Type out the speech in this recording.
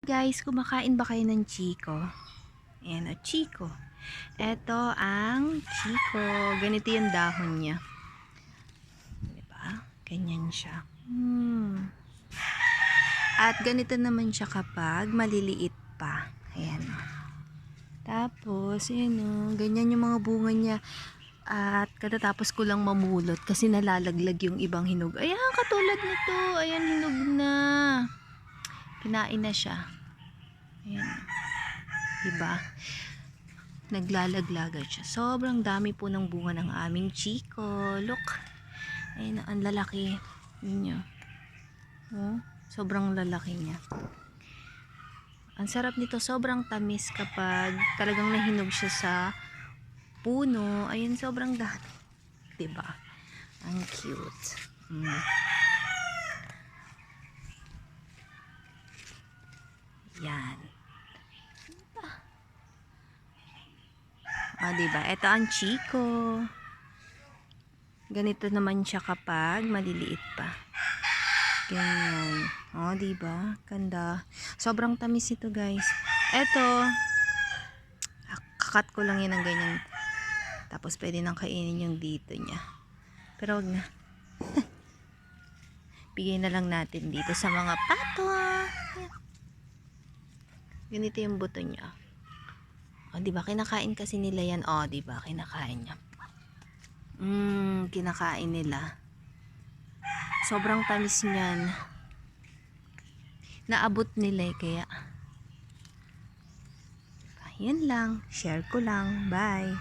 Guys, kumakain ba kayo ng chiko? Ayan o, chiko. Ito ang chiko. Ganito yung dahon niya. Diba? Ganyan siya. At ganito naman siya kapag maliliit pa. Ayan o. Tapos, ayan o, ganyan yung mga bunga niya. At katatapos ko lang mamulot kasi nalalaglag yung ibang hinog. Ayan, katulad nito. Ayan, hinog na. Kinain na siya. Ayan. Diba? Naglalaglagan siya. Sobrang dami po ng bunga ng aming chiko. Look. Ayan, ang lalaki. Yun niya. Oh, sobrang lalaki niya. Ang sarap nito. Sobrang tamis kapag talagang nahinog siya sa puno. Ayan, sobrang dami. Diba? Ang cute. Yan. Diba? Ito ang chiko. Ganito naman siya kapag maliliit pa. Ganyan. Diba? Ganda. Sobrang tamis ito, guys. Ito, kakat ko lang yan ng ganyan. Tapos, pwede nang kainin yung dito niya. Pero, wag na. Bigay na lang natin dito sa mga pato. Ganito yung buto niya. Diba? Kinakain kasi nila yan. Diba? Kinakain niya. Kinakain nila. Sobrang tamis niyan. Naabot nila kaya. Yan lang. Share ko lang. Bye.